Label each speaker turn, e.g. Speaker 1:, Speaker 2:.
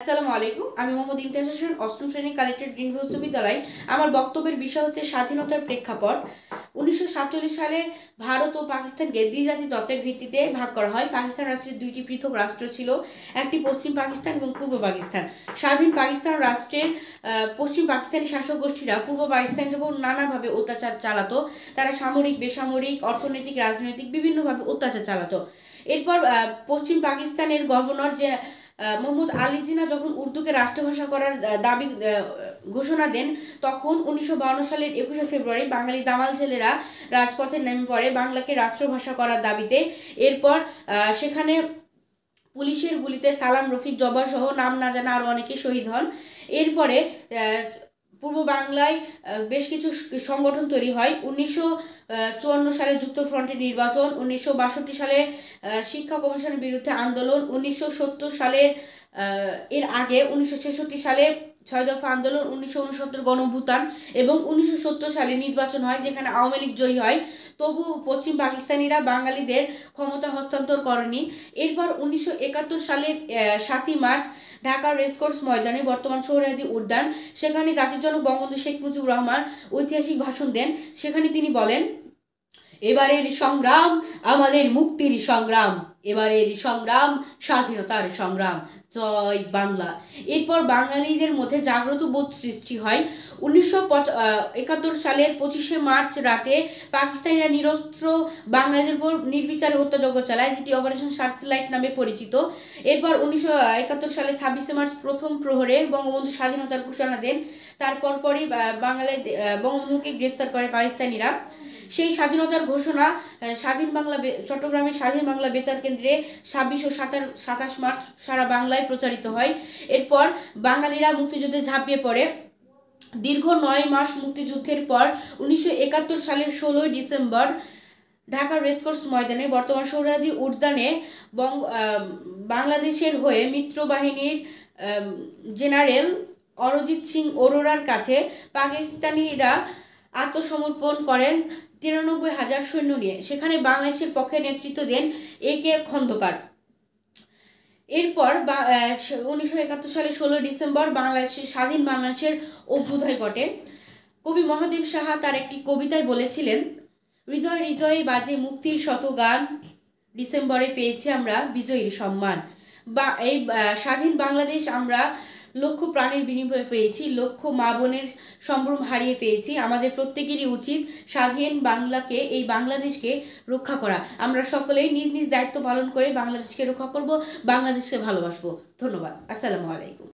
Speaker 1: আসসালামু আলাইকুম। আমি মোহাম্মদ ইমতিয়াজ হোসেন, অষ্টম শ্রেণী কালেক্টেড গ্রিনভিউ উচ্চ বিদ্যালয়। আমার বক্তব্যের বিষয় হচ্ছে স্বাধীনতার প্রেক্ষাপট। 1947 সালে ভারত ও পাকিস্তানকে দ্বিজাতি তত্ত্বের ভিত্তিতে ভাগ করা হয়। পাকিস্তান রাষ্ট্রের দুইটি পৃথক রাষ্ট্র ছিল, একটি পশ্চিম পাকিস্তান এবং পূর্ব পাকিস্তান। স্বাধীন পাকিস্তান রাষ্ট্রের পশ্চিম পাকিস্তানি শাসক গোষ্ঠীরা পূর্ব পাকিস্তানের উপর নানাভাবে অত্যাচার চালাতো। তারা সামরিক, বেসামরিক, অর্থনৈতিক, রাজনৈতিক বিভিন্নভাবে অত্যাচার চালাতো। এরপর পশ্চিম পাকিস্তানের গভর্নর যে মোহাম্মদ আলী জিনা যখন উর্দুকে রাষ্ট্রভাষা করার দাবি ঘোষণা দেন, তখন 1952 সালের 21শে ফেব্রুয়ারি বাঙালি দামাল ছেলেরা রাজপথে নেমে পড়ে বাংলাকে রাষ্ট্রভাষা করার দাবিতে। এরপর সেখানে পুলিশের গুলিতে সালাম, রফিক, জব্বার সহ নাম না জানা আরও অনেকে শহীদ হন। এরপরে পূর্ব বাংলায় বেশ কিছু সংগঠন তৈরি হয়। 1954 সালে যুক্ত ফ্রন্টের নির্বাচন, 1962 সালে শিক্ষা কমিশনের বিরুদ্ধে আন্দোলন, 1970 সালের এর আগে 1966 সালে 6 দফা আন্দোলন, 1969 গণঅভ্যুত্থান এবং 1970 সালে নির্বাচন হয় যেখানে আওয়ামী লীগ জয়ী হয়। তবু পশ্চিম পাকিস্তানিরা বাঙালিদের ক্ষমতা হস্তান্তর করেনি। এরপর 1971 সালের 7ই মার্চ ঢাকার রেসকোর্স ময়দানে, বর্তমান সোহরাওয়ার্দী উদ্যান, সেখানে জাতির জনক বঙ্গবন্ধু শেখ মুজিবুর রহমান ঐতিহাসিক ভাষণ দেন। সেখানে তিনি বলেন, এবারের সংগ্রাম আমাদের মুক্তির সংগ্রাম, এবারের সংগ্রাম স্বাধীনতার সংগ্রাম, জয় বাংলা। এরপর বাঙালিদের মধ্যে জাগ্রত বোধ সৃষ্টি হয়। 1971 সালের 25শে মার্চ রাতে পাকিস্তানিরা নিরস্ত্র বাঙালিদের উপর নির্বিচারে হত্যাযজ্ঞ চালায়, যেটি অপারেশন সার্চলাইট নামে পরিচিত। এরপর 1971 সালে 26শে মার্চ প্রথম প্রহরে বঙ্গবন্ধু স্বাধীনতার ঘোষণা দেন। তারপর পরই বঙ্গবন্ধুকে গ্রেফতার করে পাকিস্তানিরা। সেই স্বাধীনতার ঘোষণা চট্টগ্রামের স্বাধীন বাংলা বেতার কেন্দ্রে 26 ও 27 মার্চ সারা বাংলায় প্রচারিত হয়। এরপর বাঙালিরা মুক্তিযুদ্ধে ঝাঁপিয়ে পড়ে। দীর্ঘ 9 মাস মুক্তিযুদ্ধের পর 1971 সালের 16ই ডিসেম্বর ঢাকার রেসকোর্স ময়দানে, বর্তমান সোহরাওয়ার্দী উদ্যানে বাংলাদেশের হয়ে মিত্রবাহিনীর জেনারেল অরিজিৎ সিং অরোরার কাছে পাকিস্তানিরা আত্মসমর্পণ করেন 93,000 সৈন্য নিয়ে। সেখানে বাংলাদেশের পক্ষে নেতৃত্ব দেন A.K. খন্দকার। এরপর 1971 সালে 16 ডিসেম্বর স্বাধীন বাংলাদেশের অভ্যুদয় ঘটে। কবি মহাদেব সাহা তার একটি কবিতায় বলেছিলেন, হৃদয় হৃদয়ে বাজে মুক্তির শত গান, ডিসেম্বরে পেয়েছি আমরা বিজয়ীর সম্মান। এই স্বাধীন বাংলাদেশ আমরা লক্ষ প্রাণের বিনিময়ে পেয়েছি, লক্ষ মা বোনের সম্ভ্রম হারিয়ে পেয়েছি। আমাদের প্রত্যেকেরই উচিত স্বাধীন বাংলাকে, এই বাংলাদেশকে রক্ষা করা। আমরা সকলেই নিজ নিজ দায়িত্ব পালন করে বাংলাদেশকে রক্ষা করব, বাংলাদেশকে ভালোবাসবো। ধন্যবাদ। আসসালামু আলাইকুম।